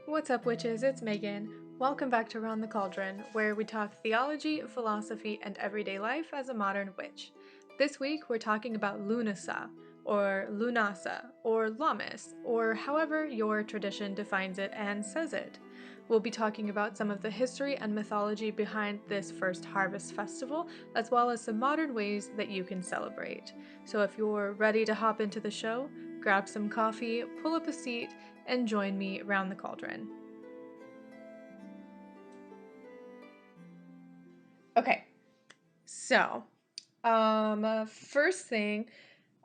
What's up, witches? It's Megan. Welcome back to Around the Cauldron, where we talk theology, philosophy, and everyday life as a modern witch. This week, we're talking about Lúnasa, or Lúnasa, or Lammas, or however your tradition defines it and says it. We'll be talking about some of the history and mythology behind this first harvest festival, as well as some modern ways that you can celebrate. So if you're ready to hop into the show, grab some coffee, pull up a seat, and join me around the cauldron. Okay, so first thing,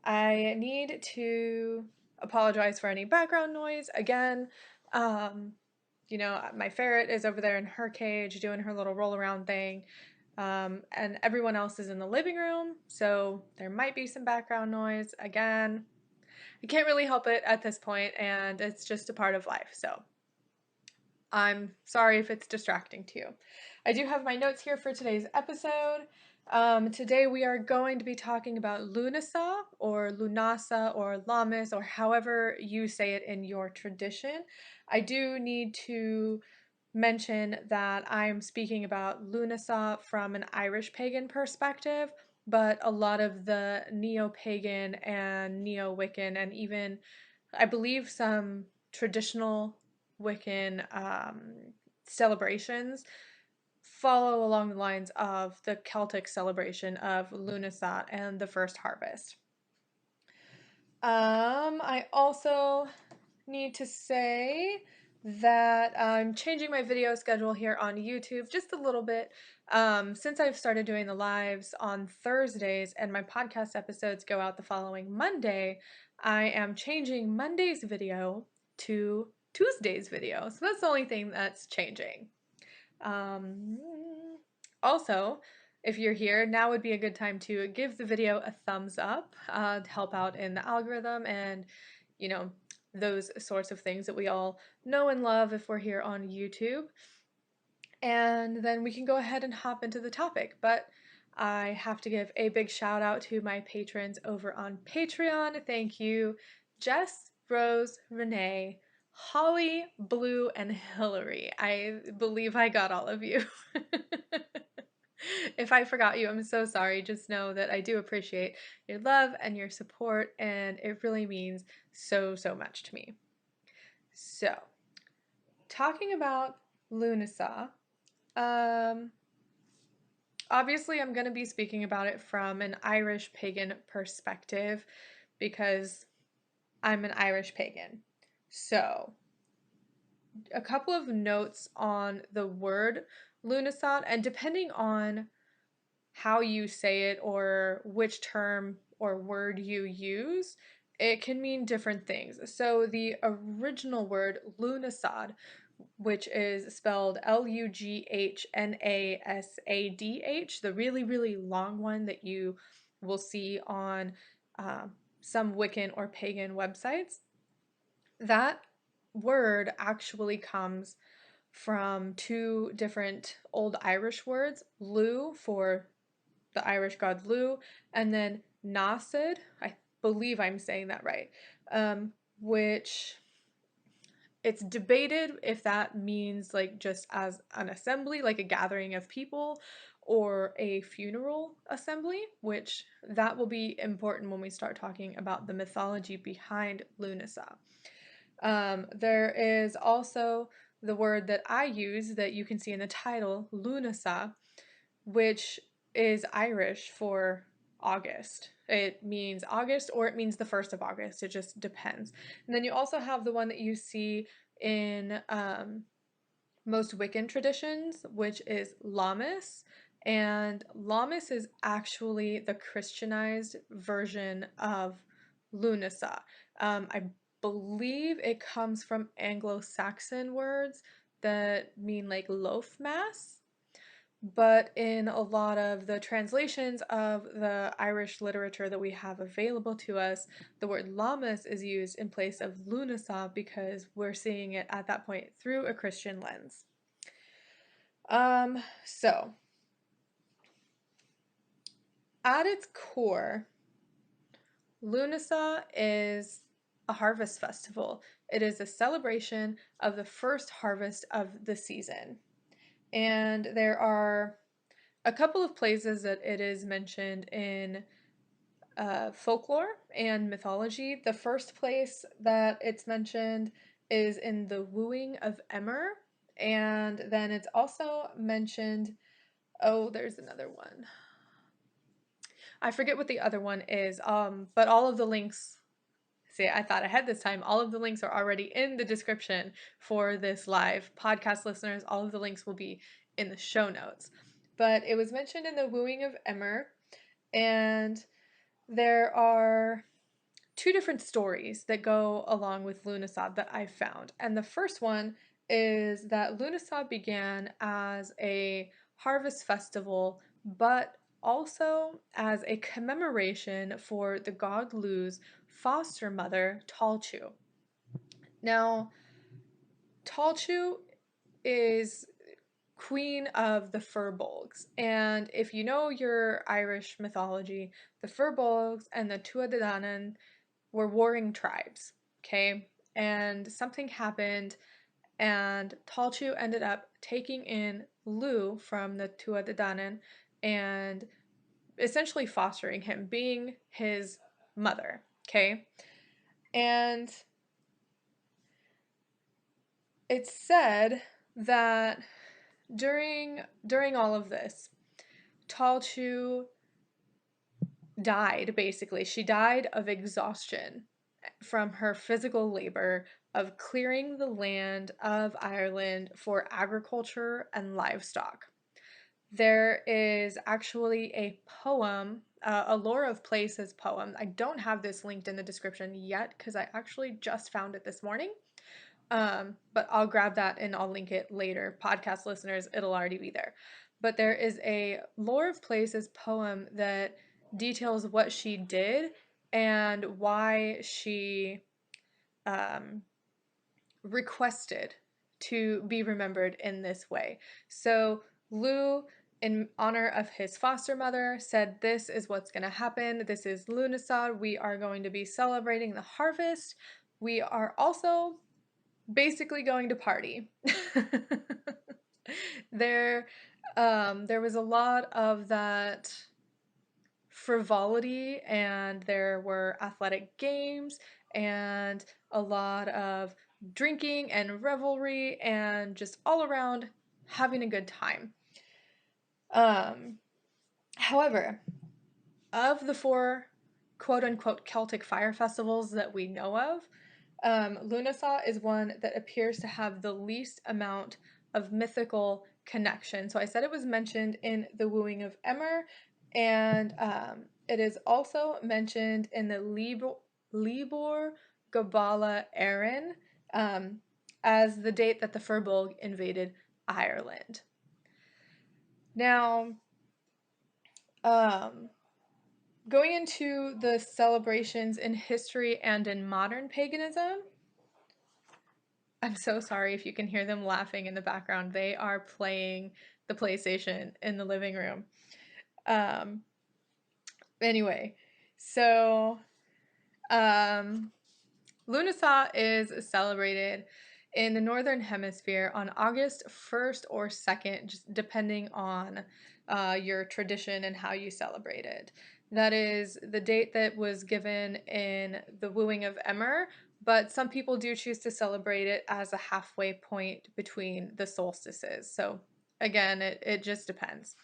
I need to apologize for any background noise. Again, my ferret is over there in her cage doing her little roll around thing. And everyone else is in the living room, so there might be some background noise. Again, I can't really help it at this point, and it's just a part of life, so I'm sorry if it's distracting to you. I do have my notes here for today's episode. Today we are going to be talking about Lúnasa or Lúnasa or Lammas or however you say it in your tradition. I do need to mention that I'm speaking about Lúnasa from an Irish pagan perspective, but a lot of the neo-pagan and neo-Wiccan and even I believe some traditional Wiccan celebrations follow along the lines of the Celtic celebration of Lúnasa and the first harvest. I also need to say that I'm changing my video schedule here on YouTube just a little bit. Since I've started doing the lives on Thursdays and my podcast episodes go out the following Monday, I am changing Monday's video to Tuesday's video. So that's the only thing that's changing. Also, if you're here, now would be a good time to give the video a thumbs up to help out in the algorithm and, those sorts of things that we all know and love if we're here on YouTube. And then we can go ahead and hop into the topic. But I have to give a big shout out to my patrons over on Patreon. Thank you, Jess, Rose, Renee, Holly, Blue, and Hillary. I believe I got all of you. If I forgot you, I'm so sorry. Just know that I do appreciate your love and your support, and it really means so, so much to me. So, talking about Lúnasa, obviously I'm going to be speaking about it from an Irish pagan perspective because I'm an Irish pagan. So, a couple of notes on the word Lúnasa, and depending on how you say it or which term or word you use, it can mean different things. So the original word Lúnasad, which is spelled Lughnasad, the really, really long one that you will see on some Wiccan or pagan websites, that word actually comes from two different Old Irish words, Lugh for the Irish god Lugh, and then Nasid, I believe I'm saying that right, which it's debated if that means like just as an assembly, like a gathering of people, or a funeral assembly, which that will be important when we start talking about the mythology behind Lúnasa. There is also the word that I use that you can see in the title, Lúnasa, which is Irish for August. It means August or it means the 1st of August. It just depends. And then you also have the one that you see in most Wiccan traditions, which is Lammas. And Lammas is actually the Christianized version of Lúnasa. I believe it comes from Anglo-Saxon words that mean like loaf mass. But in a lot of the translations of the Irish literature that we have available to us, the word Lammas is used in place of Lúnasa because we're seeing it at that point through a Christian lens. So, at its core, Lúnasa is a harvest festival. It is a celebration of the first harvest of the season. And there are a couple of places that it is mentioned in folklore and mythology. The first place that it's mentioned is in the Wooing of Emmer, and then it's also mentioned. Oh, there's another one. I forget what the other one is. But all of the links. See, I thought ahead this time. All of the links are already in the description for this live podcast, listeners. All of the links will be in the show notes. But it was mentioned in the Wooing of Emmer, and there are two different stories that go along with Lúnasa that I found. And the first one is that Lúnasa began as a harvest festival, but also as a commemoration for the god Lu's foster mother, Talchu. Now, Talchu is queen of the Firbolgs. And if you know your Irish mythology, the Firbolgs and the Tuatha Dé Danann were warring tribes, okay? And something happened, and Talchu ended up taking in Lugh from the Tuatha Dé Danann and essentially fostering him, being his mother, okay? And it's said that during all of this, Talchu died, basically. She died of exhaustion from her physical labor of clearing the land of Ireland for agriculture and livestock. There is actually a poem, a Lore of Places poem. I don't have this linked in the description yet because I actually just found it this morning. But I'll grab that and I'll link it later. Podcast listeners, it'll already be there. But there is a Lore of Places poem that details what she did and why she requested to be remembered in this way. So Lugh, in honor of his foster mother, said, "This is what's going to happen. This is Lúnasa. We are going to be celebrating the harvest. We are also basically going to party." there there was a lot of that frivolity, and there were athletic games and a lot of drinking and revelry and just all around having a good time. However, of the four quote unquote Celtic fire festivals that we know of, Lúnasa is one that appears to have the least amount of mythical connection. So I said it was mentioned in the Wooing of Emmer, and it is also mentioned in the Libor Gabala Erin as the date that the Firbolg invaded Ireland. Now, going into the celebrations in history and in modern paganism, I'm so sorry if you can hear them laughing in the background. They are playing the PlayStation in the living room. Anyway, so Lúnasa is celebrated in the Northern Hemisphere on August 1st or 2nd, just depending on your tradition and how you celebrate it. That is the date that was given in the Wooing of Emmer, but some people do choose to celebrate it as a halfway point between the solstices. So again, it just depends.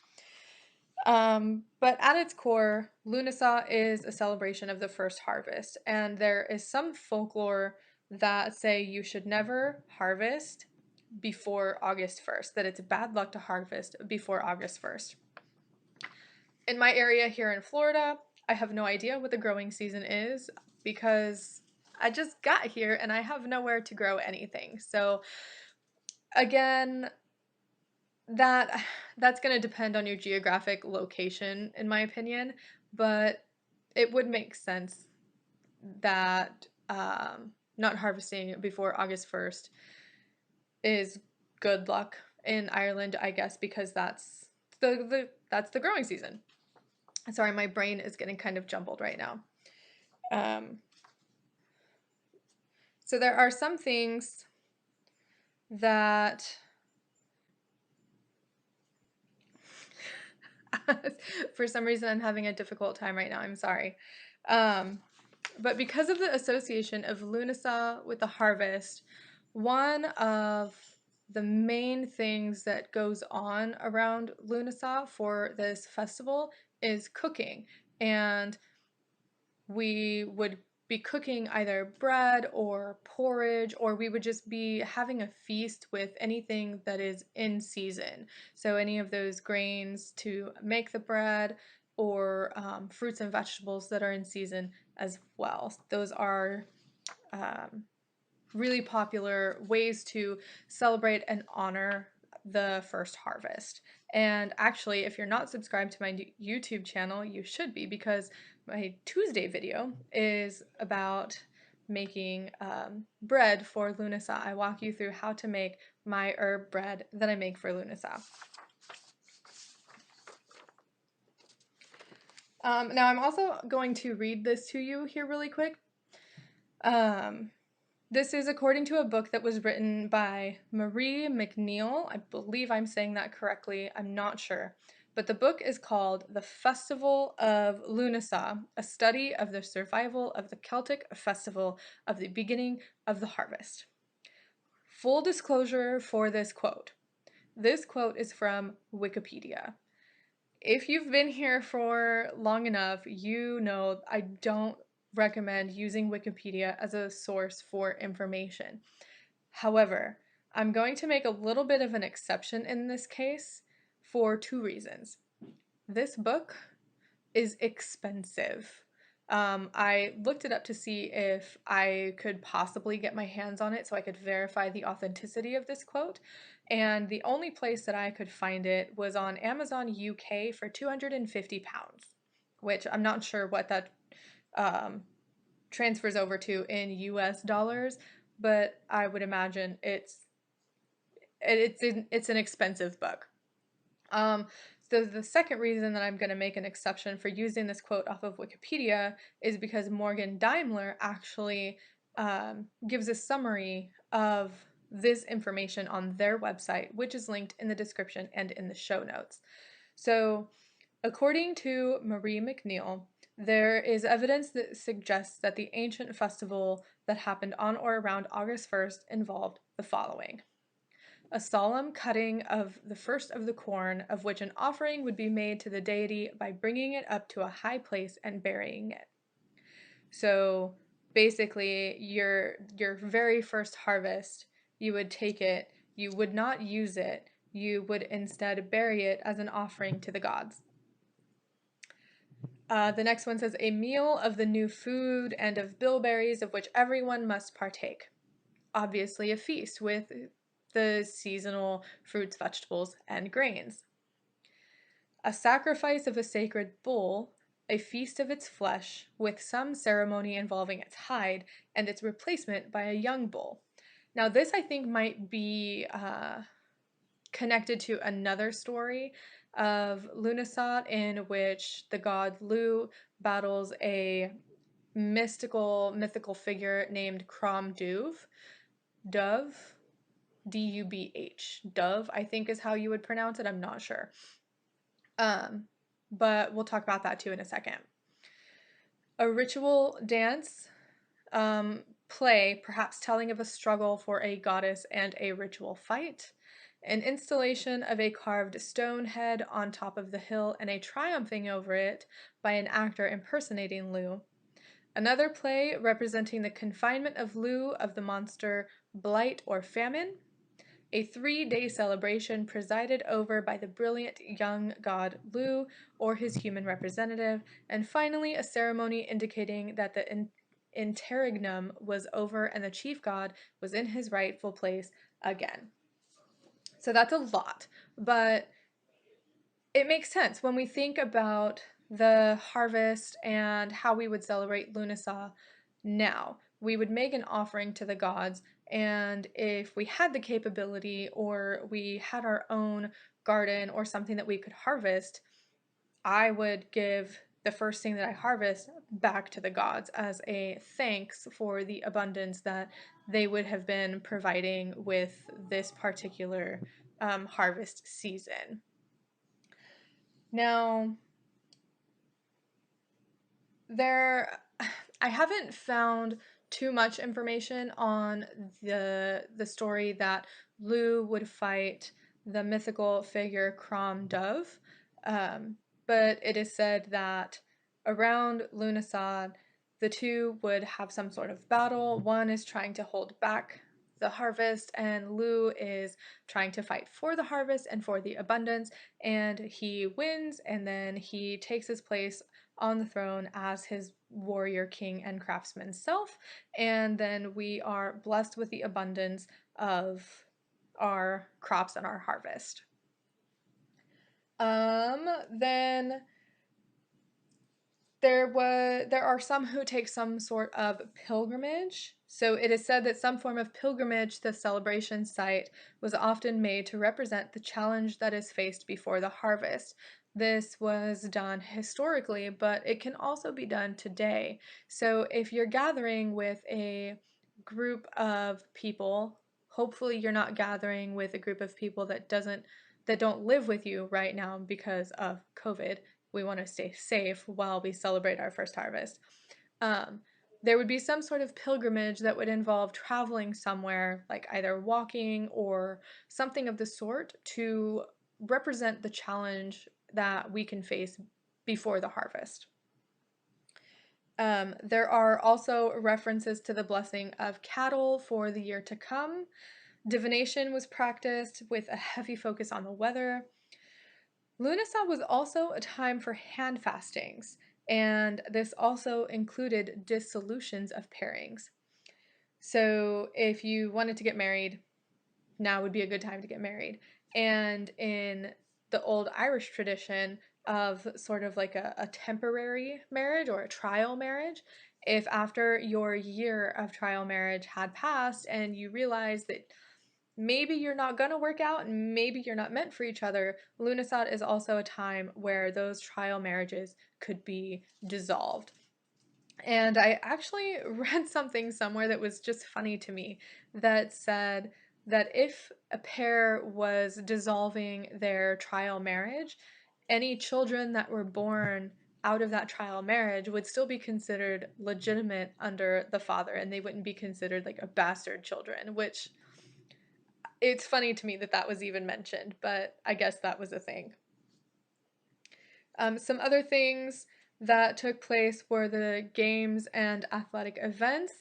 But at its core, Lúnasa is a celebration of the first harvest, and there is some folklore that say you should never harvest before August 1st, that it's bad luck to harvest before August 1st. In my area here in Florida, I have no idea what the growing season is because I just got here and I have nowhere to grow anything. So again, that's going to depend on your geographic location, in my opinion, but it would make sense that not harvesting before August 1st is good luck in Ireland, I guess, because that's the growing season. Sorry, my brain is getting kind of jumbled right now. So there are some things that for some reason I'm having a difficult time right now. I'm sorry. But because of the association of Lúnasa with the harvest, one of the main things that goes on around Lúnasa for this festival is cooking. And we would be cooking either bread or porridge, or we would just be having a feast with anything that is in season. So, any of those grains to make the bread, or fruits and vegetables that are in season as well. Those are um, really popular ways to celebrate and honor the first harvest. And actually, if you're not subscribed to my YouTube channel, you should be, because my Tuesday video is about making bread for Lúnasa. I walk you through how to make my herb bread that I make for Lúnasa. Now, I'm also going to read this to you here really quick. This is according to a book that was written by Marie McNeil. I believe I'm saying that correctly. I'm not sure. But the book is called The Festival of Lúnasa, a study of the survival of the Celtic festival of the beginning of the harvest. Full disclosure for this quote. This quote is from Wikipedia. If you've been here for long enough, you know I don't recommend using Wikipedia as a source for information. However, I'm going to make a little bit of an exception in this case for two reasons. This book is expensive. I looked it up to see if I could possibly get my hands on it so I could verify the authenticity of this quote. And the only place that I could find it was on Amazon UK for £250, which I'm not sure what that transfers over to in US dollars, but I would imagine it's an expensive book. So the second reason that I'm going to make an exception for using this quote off of Wikipedia is because Morgan Daimler actually gives a summary of this information on their website, which is linked in the description and in the show notes. So, according to Marie McNeil, there is evidence that suggests that the ancient festival that happened on or around August 1st involved the following: a solemn cutting of the first of the corn, of which an offering would be made to the deity by bringing it up to a high place and burying it. So basically, your very first harvest, you would take it, you would not use it, you would instead bury it as an offering to the gods. The next one says, a meal of the new food and of bilberries of which everyone must partake. Obviously, a feast with the seasonal fruits, vegetables, and grains. A sacrifice of a sacred bull, a feast of its flesh, with some ceremony involving its hide and its replacement by a young bull. Now, this I think might be connected to another story of Lúnasa, in which the god Lugh battles a mythical figure named Crom Dubh. Dove, Dubh. Dove, I think is how you would pronounce it. I'm not sure. But we'll talk about that too in a second. A ritual dance play, perhaps telling of a struggle for a goddess and a ritual fight. An installation of a carved stone head on top of the hill and a triumphing over it by an actor impersonating Lugh. Another play representing the confinement of Lugh of the monster Blight or Famine. A 3-day celebration presided over by the brilliant young god Lugh or his human representative, and finally a ceremony indicating that the interregnum was over and the chief god was in his rightful place again. So that's a lot, but it makes sense when we think about the harvest and how we would celebrate Lúnasa now. We would make an offering to the gods, and if we had the capability or we had our own garden or something that we could harvest, I would give the first thing that I harvest back to the gods as a thanks for the abundance that they would have been providing with this particular harvest season. Now, I haven't found too much information on the story that Lugh would fight the mythical figure Crom Dove, um, but it is said that around Lúnasa, the two would have some sort of battle. One is trying to hold back the harvest, and Lugh is trying to fight for the harvest and for the abundance, and he wins, and then he takes his place on the throne as his warrior king and craftsman self, and then we are blessed with the abundance of our crops and our harvest. Then there are some who take some sort of pilgrimage. So it is said that some form of pilgrimage to the celebration site was often made to represent the challenge that is faced before the harvest. This was done historically, but it can also be done today. So if you're gathering with a group of people, hopefully you're not gathering with a group of people that don't live with you right now because of COVID. We want to stay safe while we celebrate our first harvest. Um, there would be some sort of pilgrimage that would involve traveling somewhere, like either walking or something of the sort, to represent the challenge that we can face before the harvest. There are also references to the blessing of cattle for the year to come. Divination was practiced with a heavy focus on the weather. Lúnasa was also a time for hand fastings, and this also included dissolutions of pairings. So if you wanted to get married, now would be a good time to get married. And in the old Irish tradition of sort of like a temporary marriage or a trial marriage, if after your year of trial marriage had passed and you realized that maybe you're not going to work out and maybe you're not meant for each other, Lunasat is also a time where those trial marriages could be dissolved. And I actually read something somewhere that was just funny to me that said that if a pair was dissolving their trial marriage, any children that were born out of that trial marriage would still be considered legitimate under the father, and they wouldn't be considered like a bastard children, which it's funny to me that that was even mentioned, but I guess that was a thing. Some other things that took place were the games and athletic events.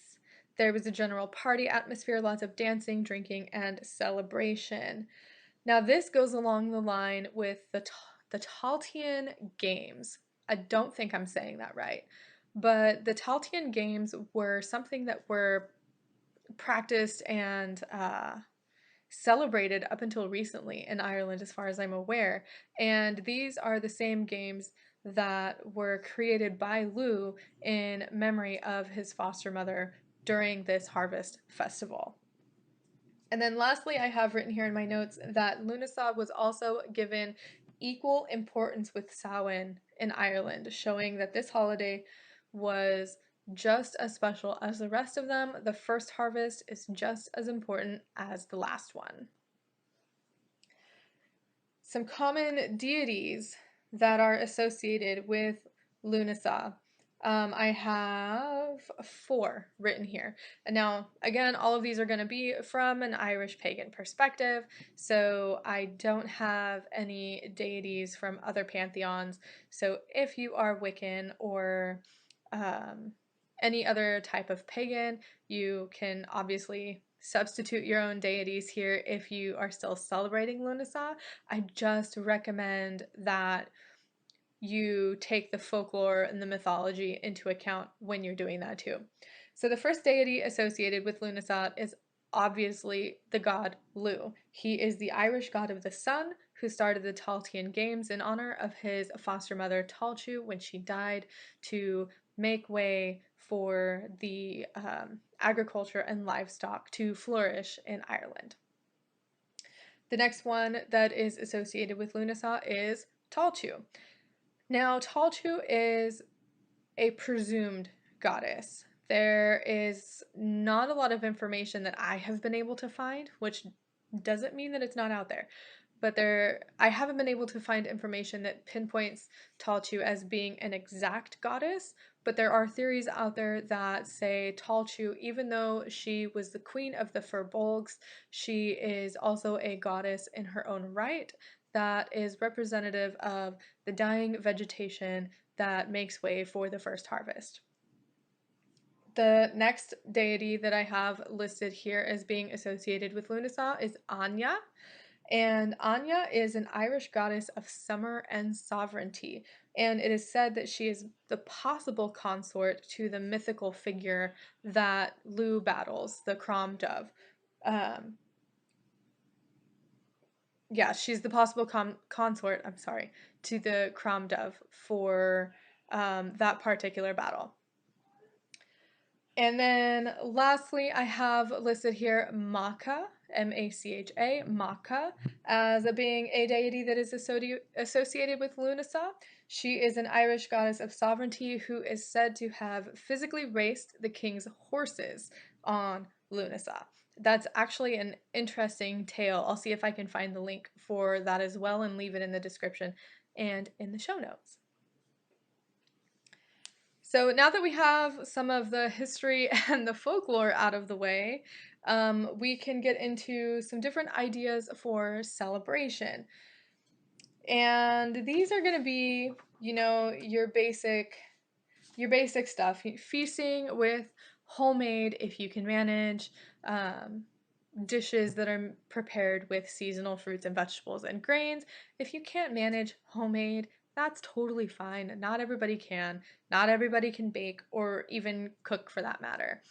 There was a general party atmosphere, lots of dancing, drinking, and celebration. Now, this goes along the line with the Taltian Games. I don't think I'm saying that right, but the Taltian Games were something that were practiced and celebrated up until recently in Ireland, as far as I'm aware. And these are the same games that were created by Lugh in memory of his foster mother during this harvest festival. And then lastly, I have written here in my notes that Lúnasa was also given equal importance with Samhain in Ireland, showing that this holiday was just as special as the rest of them. The first harvest is just as important as the last one. Some common deities that are associated with Lúnasa. I have 4 written here. And now, again, all of these are going to be from an Irish pagan perspective, so I don't have any deities from other pantheons. So if you are Wiccan or any other type of pagan, you can obviously substitute your own deities here if you are still celebrating Lúnasa. I just recommend that you take the folklore and the mythology into account when you're doing that too. So the first deity associated with Lúnasa is obviously the god Lugh. He is the Irish god of the sun who started the Taltian Games in honor of his foster mother Talchu when she died, to make way for the agriculture and livestock to flourish in Ireland. The next one that is associated with Lúnasa is Talchu. Now, Talchu is a presumed goddess. There is not a lot of information that I have been able to find, which doesn't mean that it's not out there. But I haven't been able to find information that pinpoints Talchu as being an exact goddess, but there are theories out there that say Talchu, even though she was the queen of the Firbolgs, she is also a goddess in her own right that is representative of the dying vegetation that makes way for the first harvest. The next deity that I have listed here as being associated with Lúnasa is Anya. And Anya is an Irish goddess of summer and sovereignty. And it is said that she is the possible consort to the mythical figure that Lugh battles, the Crom Dove. Um, yeah, she's the possible consort, I'm sorry, to the Crom Dove for that particular battle. And then lastly, I have listed here Macha, Macha, Macha, as being a deity that is associated with Lúnasa. She is an Irish goddess of sovereignty who is said to have physically raced the king's horses on Lúnasa. That's actually an interesting tale. I'll see if I can find the link for that as well and leave it in the description and in the show notes. So now that we have some of the history and the folklore out of the way, we can get into some different ideas for celebration. And these are going to be, your basic stuff. Feasting with homemade, if you can manage, dishes that are prepared with seasonal fruits and vegetables and grains. If you can't manage homemade, that's totally fine. Not everybody can. Not everybody can bake or even cook for that matter.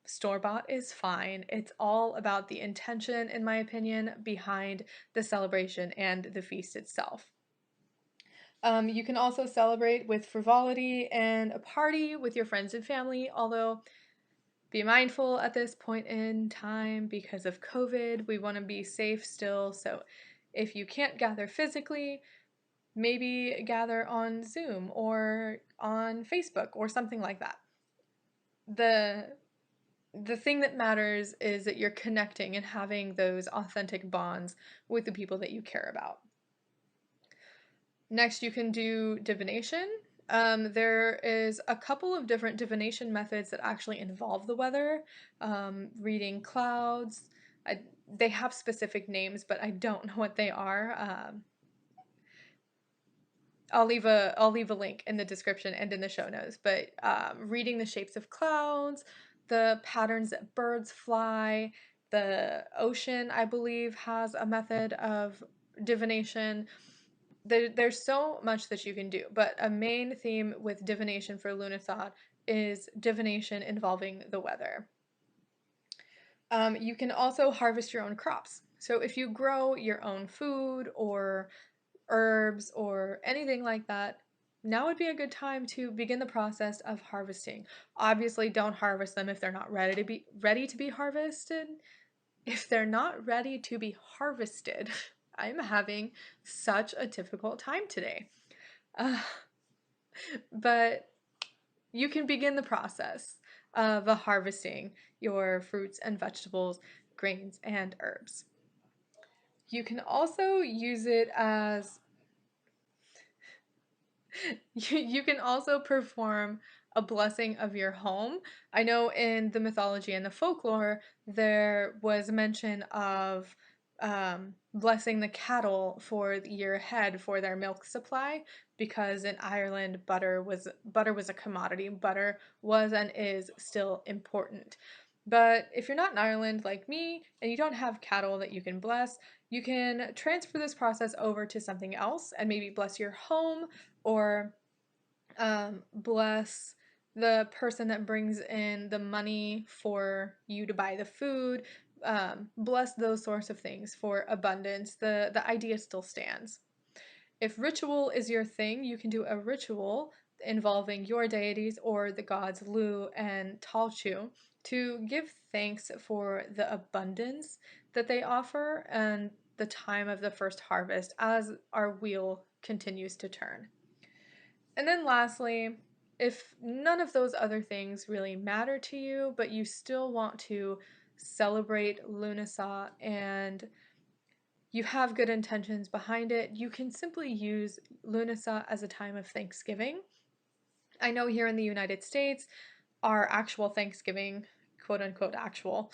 Store-bought is fine. It's all about the intention, in my opinion, behind the celebration and the feast itself. You can also celebrate with frivolity and a party with your friends and family, although be mindful at this point in time because of COVID. We want to be safe still. So if you can't gather physically, maybe gather on Zoom or on Facebook or something like that. The thing that matters is that you're connecting and having those authentic bonds with the people that you care about. Next, you can do divination. There is a couple of different divination methods that actually involve the weather. Reading clouds. They have specific names, but I don't know what they are. I'll leave a link in the description and in the show notes. But reading the shapes of clouds, the patterns that birds fly, the ocean, I believe, has a method of divination. There's so much that you can do, but a main theme with divination for Lunasad is divination involving the weather. You can also harvest your own crops. So if you grow your own food or herbs or anything like that, now would be a good time to begin the process of harvesting. Obviously, don't harvest them if they're not ready to be harvested. If they're not ready to be harvested, I'm having such a difficult time today. But you can begin the process of harvesting your fruits and vegetables, grains, and herbs. You can also use it as you can also perform a blessing of your home. I know in the mythology and the folklore, there was mention of blessing the cattle for the year ahead for their milk supply because in Ireland butter was a commodity. Butter was and is still important. But if you're not in Ireland like me and you don't have cattle that you can bless, you can transfer this process over to something else and maybe bless your home or bless the person that brings in the money for you to buy the food. Bless those sorts of things for abundance. The idea still stands. If ritual is your thing, you can do a ritual involving your deities or the gods Lu and Talchu to give thanks for the abundance that they offer and the time of the first harvest as our wheel continues to turn. And then lastly if none of those other things really matter to you, but you still want to celebrate Lúnasa and you have good intentions behind it, you can simply use Lúnasa as a time of Thanksgiving. I know here in the United States, our actual Thanksgiving, quote unquote actual,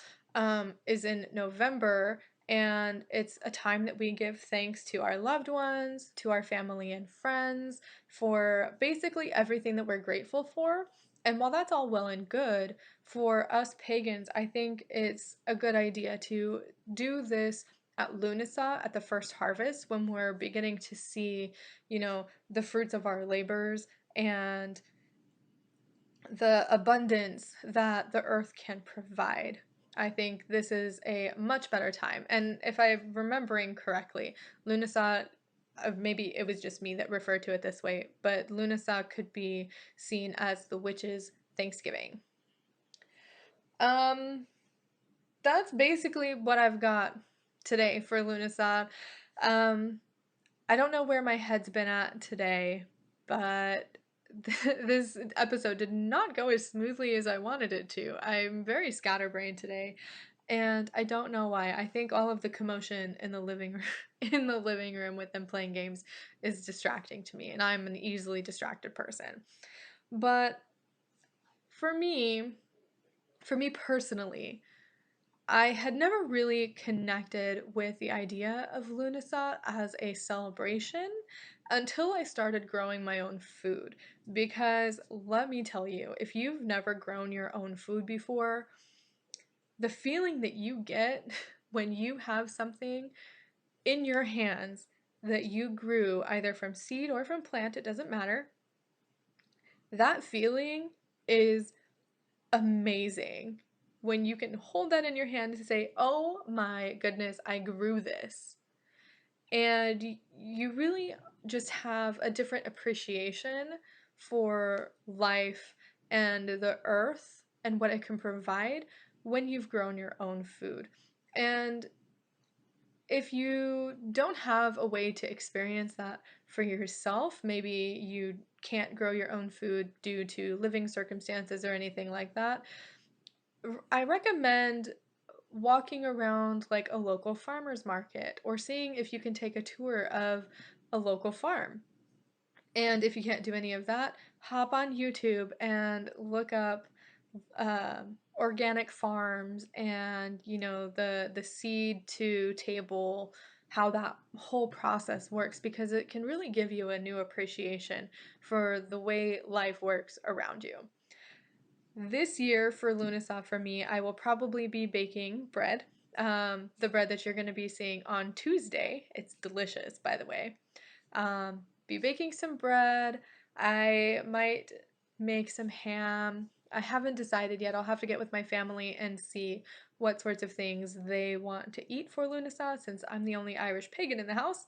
is in November, and it's a time that we give thanks to our loved ones, to our family and friends, for basically everything that we're grateful for. And while that's all well and good, for us pagans, I think it's a good idea to do this at Lúnasa at the first harvest when we're beginning to see, the fruits of our labors and the abundance that the earth can provide. I think this is a much better time. And if I'm remembering correctly, Lúnasa, maybe it was just me that referred to it this way, but Lúnasa could be seen as the witches' Thanksgiving. Um, that's basically what I've got today for Lúnasa. Um, I don't know where my head's been at today, but this episode did not go as smoothly as I wanted it to. I'm very scatterbrained today, and I don't know why. I think all of the commotion in the living room, in the living room with them playing games is distracting to me, and I'm an easily distracted person. But for me, for me personally, I had never really connected with the idea of Lúnasa as a celebration until I started growing my own food. Because let me tell you, if you've never grown your own food before, the feeling that you get when you have something in your hands that you grew either from seed or from plant, it doesn't matter, that feeling is amazing when you can hold that in your hand and say, oh my goodness, I grew this. And you really just have a different appreciation for life and the earth and what it can provide when you've grown your own food. And if you don't have a way to experience that for yourself, maybe you can't grow your own food due to living circumstances or anything like that, I recommend walking around like a local farmer's market or seeing if you can take a tour of a local farm. And if you can't do any of that, hop on YouTube and look up organic farms and the seed to table, how that whole process works, because it can really give you a new appreciation for the way life works around you. This year for Lúnasa for me, I will probably be baking bread. The bread that you're going to be seeing on Tuesday. It's delicious, by the way. Be baking some bread. I might make some ham. I haven't decided yet. I'll have to get with my family and see what sorts of things they want to eat for Lúnasa, since I'm the only Irish pagan in the house.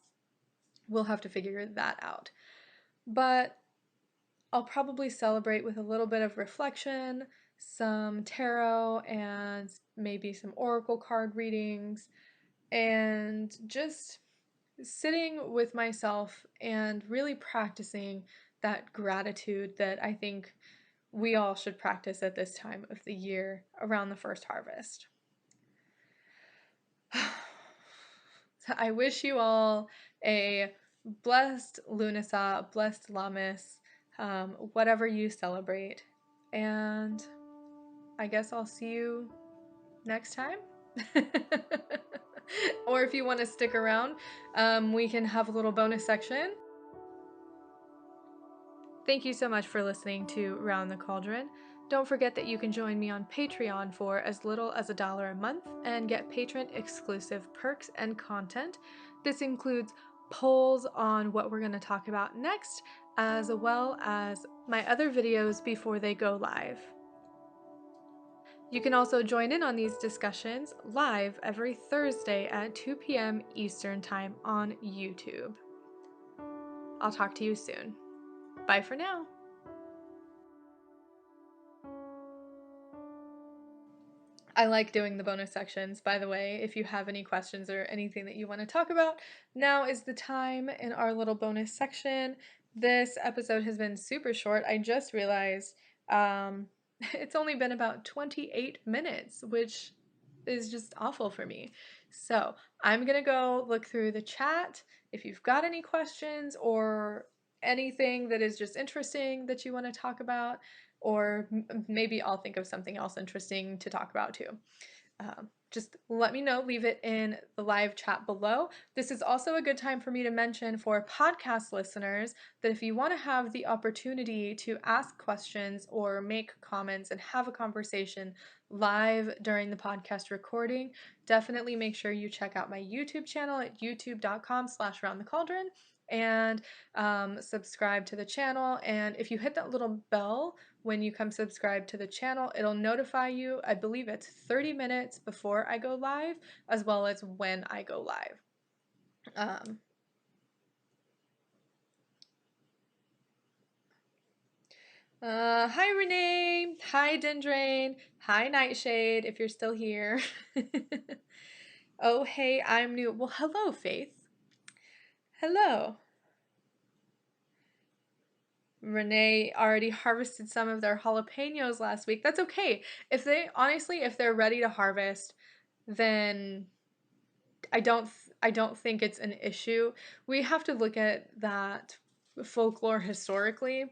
We'll have to figure that out. But I'll probably celebrate with a little bit of reflection, some tarot, and maybe some oracle card readings, and just sitting with myself and really practicing that gratitude that I think we all should practice at this time of the year around the first harvest. So I wish you all a blessed Lúnasa, blessed Lammas, whatever you celebrate. And I guess I'll see you next time. Or if you want to stick around, we can have a little bonus section. Thank you so much for listening to Round the Cauldron. Don't forget that you can join me on Patreon for as little as $1 a month and get patron exclusive perks and content. This includes polls on what we're going to talk about next, as well as my other videos before they go live. You can also join in on these discussions live every Thursday at 2 p.m. Eastern Time on YouTube. I'll talk to you soon. Bye for now. I like doing the bonus sections, by the way. If you have any questions or anything that you want to talk about, now is the time in our little bonus section. This episode has been super short. I just realized um, it's only been about 28 minutes, which is just awful for me. So I'm going to go look through the chat. If you've got any questions or anything that is just interesting that you want to talk about, or maybe I'll think of something else interesting to talk about too. Just let me know, leave it in the live chat below. This is also a good time for me to mention for podcast listeners that if you want to have the opportunity to ask questions or make comments and have a conversation live during the podcast recording, definitely make sure you check out my YouTube channel at youtube.com/roundthecauldron and subscribe to the channel. And if you hit that little bell when you come subscribe to the channel, it'll notify you. I believe it's 30 minutes before I go live, as well as when I go live. Hi Renee, hi Dendrain, hi Nightshade, if you're still here. Oh, hey, I'm new. Well, hello, Faith. Hello. Renee already harvested some of their jalapenos last week. That's okay. If they honestly, if they're ready to harvest, then I don't think it's an issue. We have to look at that folklore historically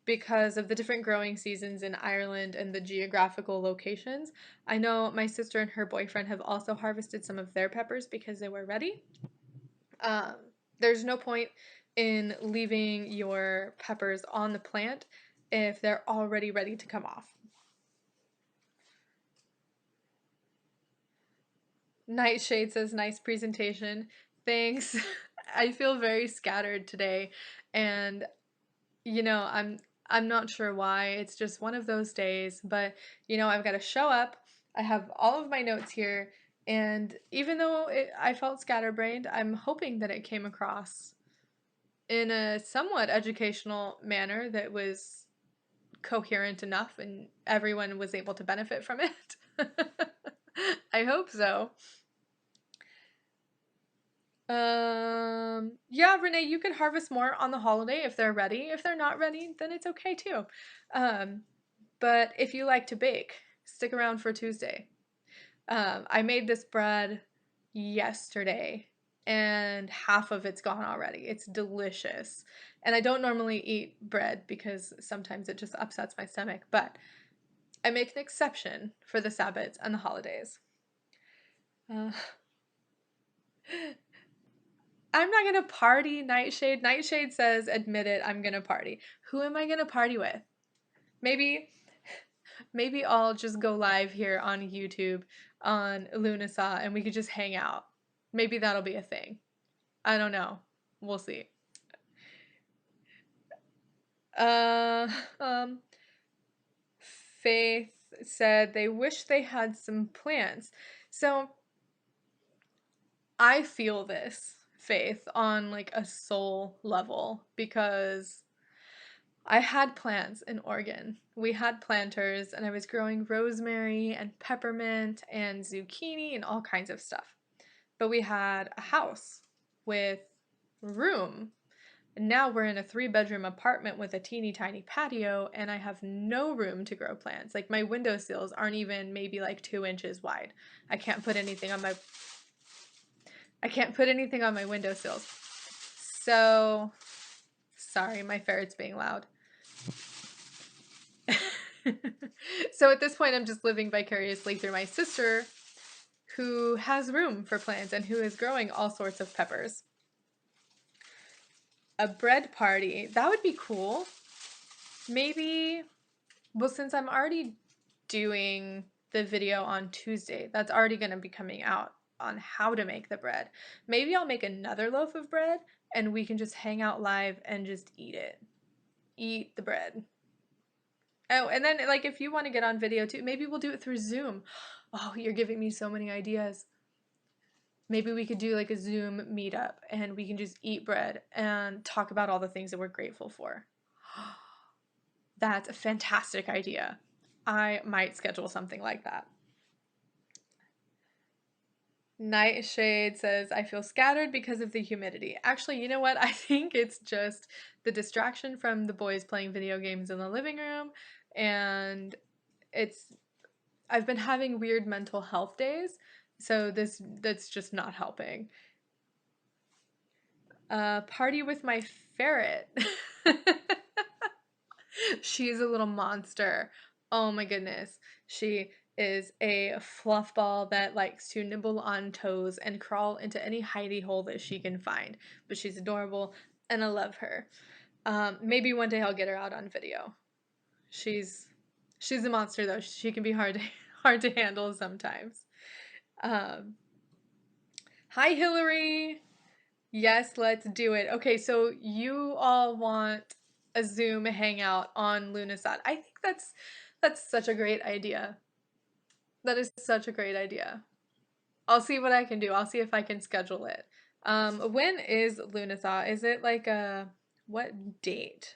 because of the different growing seasons in Ireland and the geographical locations. I know my sister and her boyfriend have also harvested some of their peppers because they were ready. Um, there's no point in leaving your peppers on the plant if they're already ready to come off. Nightshade says, nice presentation. Thanks. I feel very scattered today, and I'm not sure why. It's just one of those days, but I've got to show up. I have all of my notes here, and even though I felt scatterbrained, I'm hoping that it came across in a somewhat educational manner that was coherent enough and everyone was able to benefit from it. I hope so. Yeah, Renee, you can harvest more on the holiday if they're ready. If they're not ready, then it's okay too. Um, but if you like to bake, stick around for Tuesday. I made this bread yesterday and half of it's gone already. It's delicious. And I don't normally eat bread because sometimes it just upsets my stomach, but I make an exception for the Sabbats and the holidays. Uh, I'm not gonna party, Nightshade. Nightshade says, admit it, I'm gonna party. Who am I gonna party with? Maybe, maybe I'll just go live here on YouTube on Lúnasa and we could just hang out. Maybe that'll be a thing. I don't know. We'll see. Uh, um, Faith said they wish they had some plants. So I feel this, Faith, on like a soul level because I had plants in Oregon. We had planters, and I was growing rosemary and peppermint and zucchini and all kinds of stuff. But we had a house with room. And now we're in a 3-bedroom apartment with a teeny tiny patio, and I have no room to grow plants. Like my windowsills aren't even maybe like 2 inches wide. I can't put anything on my windowsills. So sorry, my ferret's being loud. So at this point, I'm just living vicariously through my sister, who has room for plants and who is growing all sorts of peppers. A bread party, that would be cool. Maybe, well, since I'm already doing the video on Tuesday, that's already going to be coming out on how to make the bread. Maybe I'll make another loaf of bread and we can just hang out live and just eat it. Eat the bread. Oh, and then like if you want to get on video too, maybe we'll do it through Zoom. Oh, you're giving me so many ideas. Maybe we could do like a Zoom meetup and we can just eat bread and talk about all the things that we're grateful for. That's a fantastic idea. I might schedule something like that. Nightshade says, I feel scattered because of the humidity. Actually, you know what? I think it's just the distraction from the boys playing video games in the living room. And it's, I've been having weird mental health days. So that's just not helping. Party with my ferret. She's a little monster. Oh my goodness. She is a fluff ball that likes to nibble on toes and crawl into any hidey hole that she can find. But she's adorable and I love her. Maybe one day I'll get her out on video. She's she's a monster though. She can be hard to handle sometimes. Um, Hi Hillary. Yes, let's do it. Okay, so you all want a Zoom hangout on Lunasat. I think that's such a great idea. That is such a great idea. I'll see what I can do. I'll see if I can schedule it. When is Lunasat? Is it like a what date?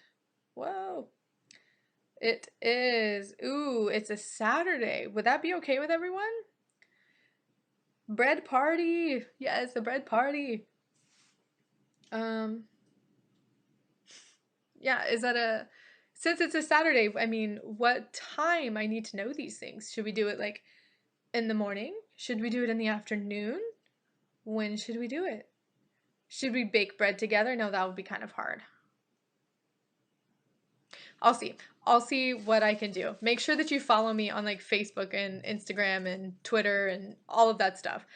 Whoa. It is. Ooh, it's a Saturday. Would that be okay with everyone? Bread party. Yes, a bread party. Um, Yeah, is that a since it's a Saturday, I mean, what time? I need to know these things. Should we do it like in the morning? Should we do it in the afternoon? When should we do it? Should we bake bread together? No, that would be kind of hard. I'll see. I'll see what I can do. Make sure that you follow me on like Facebook and Instagram and Twitter and all of that stuff.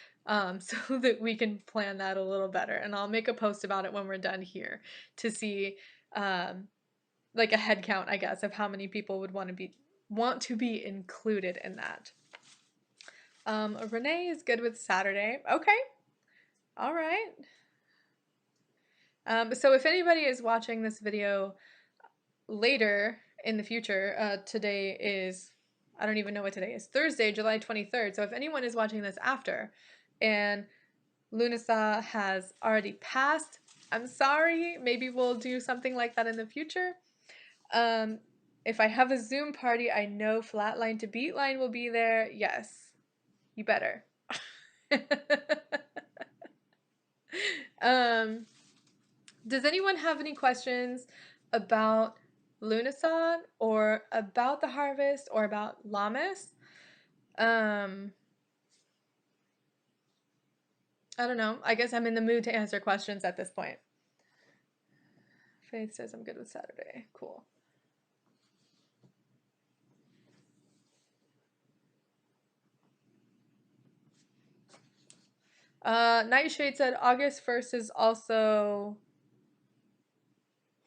So that we can plan that a little better. And I'll make a post about it when we're done here to see um, like a head count, I guess, of how many people would want to be included in that. Renee is good with Saturday. Okay. All right. So if anybody is watching this video later in the future, today is, I don't even know what today is, Thursday, July 23rd. So if anyone is watching this after and Lúnasa has already passed, I'm sorry. Maybe we'll do something like that in the future. If I have a Zoom party, I know Flatline to Beatline will be there. Yes, you better. um, does anyone have any questions about Lunasan or about the harvest or about Lammas? Um, I don't know. I guess I'm in the mood to answer questions at this point. Faith says I'm good with Saturday. Cool. Nightshade said August 1st is also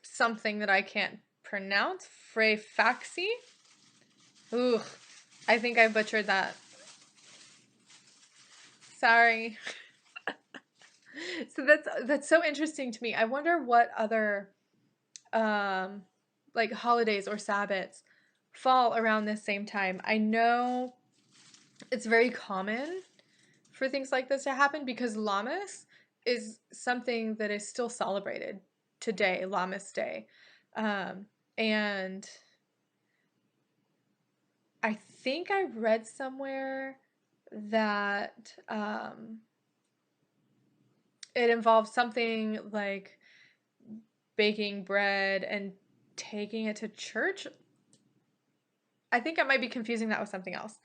something that I can't pronounce. Freyfaxi? Ooh, I think I butchered that. Sorry. So that's so interesting to me. I wonder what other like holidays or Sabbats fall around this same time. I know it's very common for things like this to happen because Lammas is something that is still celebrated today, Lammas Day. And I think I read somewhere that it involves something like baking bread and taking it to church. I think I might be confusing that with something else.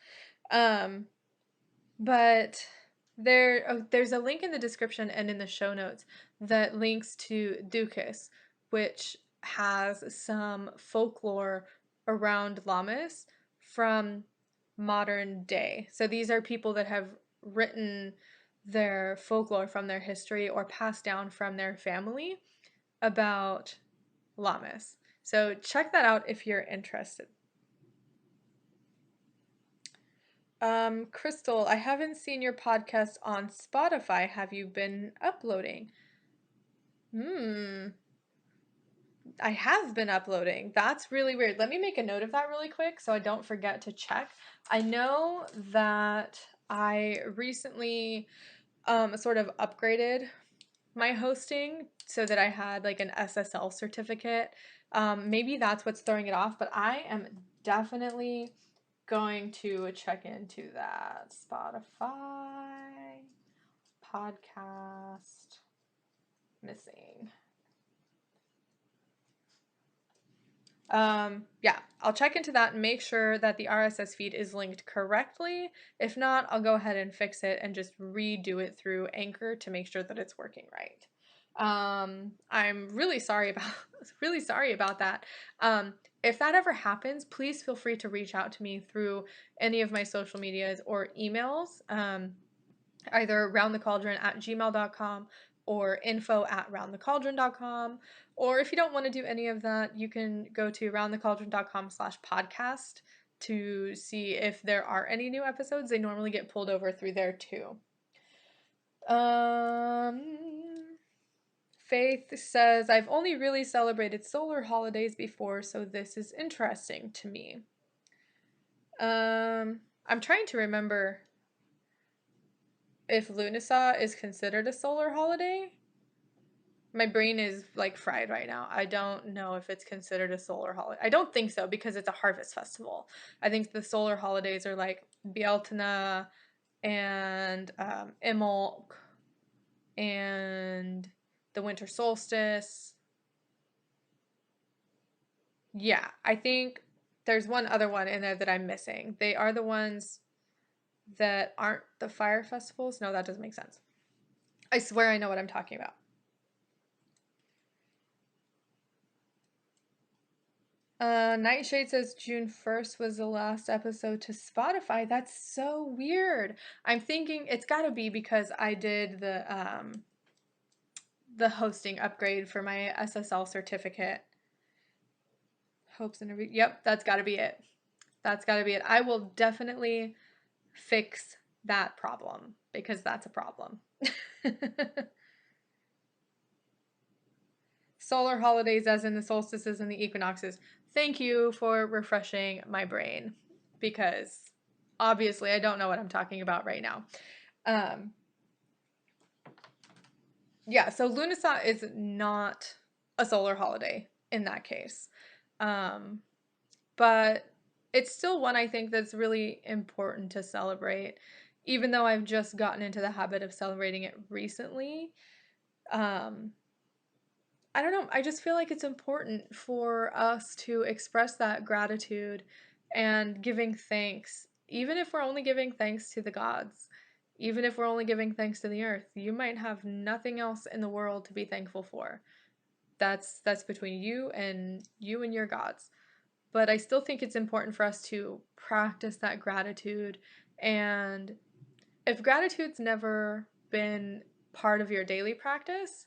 Um, but there's a link in the description and in the show notes that links to Dukas, which has some folklore around Lammas from modern day. So these are people that have written their folklore from their history or passed down from their family about Lammas. So check that out if you're interested. Crystal, I haven't seen your podcast on Spotify. Have you been uploading? I have been uploading. That's really weird. Let me make a note of that really quick so I don't forget to check. I know that I recently sort of upgraded my hosting so that I had like an SSL certificate. Maybe that's what's throwing it off, but I am definitely going to check into that. Spotify. podcast missing. Yeah, I'll check into that and make sure that the RSS feed is linked correctly. If not, I'll go ahead and fix it and just redo it through Anchor to make sure that it's working right. I'm really sorry about that. If that ever happens, please feel free to reach out to me through any of my social medias or emails. Either roundthecauldron@gmail.com or info@roundthecauldron.com. Or if you don't want to do any of that, you can go to roundthecauldron.com/podcast to see if there are any new episodes. They normally get pulled over through there too. Faith says, I've only really celebrated solar holidays before, so this is interesting to me. I'm trying to remember if Lúnasa is considered a solar holiday. My brain is like fried right now. I don't know if it's considered a solar holiday. I don't think so because it's a harvest festival. I think the solar holidays are like Bealtaine and Imbolc and the winter solstice. Yeah, I think there's one other one in there that I'm missing. They are the ones that aren't the fire festivals. No, that doesn't make sense. I swear I know what I'm talking about. Nightshade says June 1st was the last episode to Spotify. That's so weird. I'm thinking it's gotta be because I did the hosting upgrade for my SSL certificate. Hopes and review. Yep, that's gotta be it. That's gotta be it. I will definitely fix that problem because that's a problem. Solar holidays, as in the solstices and the equinoxes. Thank you for refreshing my brain because obviously I don't know what I'm talking about right now. Yeah, so Lúnasa is not a solar holiday in that case. But it's still one I think that's really important to celebrate, even though I've just gotten into the habit of celebrating it recently. I don't know. I just feel like it's important for us to express that gratitude and giving thanks, even if we're only giving thanks to the gods, even if we're only giving thanks to the earth. You might have nothing else in the world to be thankful for. That's between you and your gods. But I still think it's important for us to practice that gratitude. And if gratitude's never been part of your daily practice,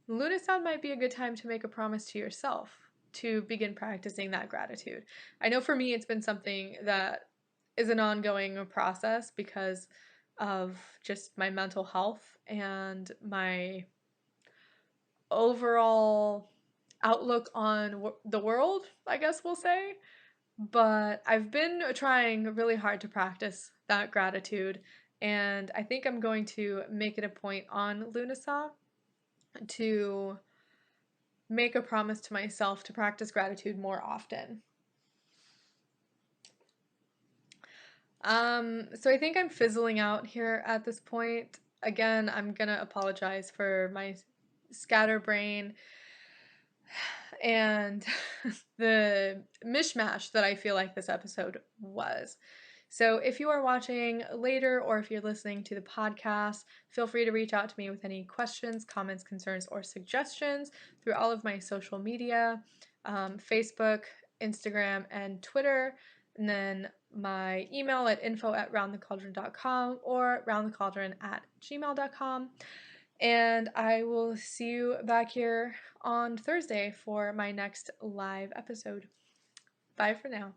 Lunastad might be a good time to make a promise to yourself to begin practicing that gratitude. I know for me, it's been something that is an ongoing process because of just my mental health and my overall outlook on the world, I guess we'll say. But I've been trying really hard to practice that gratitude, and I think I'm going to make it a point on Lúnasa to make a promise to myself to practice gratitude more often. So I think I'm fizzling out here at this point. Again, I'm gonna apologize for my scatterbrain and the mishmash that I feel like this episode was. So if you are watching later or if you're listening to the podcast, feel free to reach out to me with any questions, comments, concerns, or suggestions through all of my social media, Facebook, Instagram, and Twitter. And then my email at info@roundthecauldron.com or roundthecauldron@gmail.com. And I will see you back here on Thursday for my next live episode. Bye for now.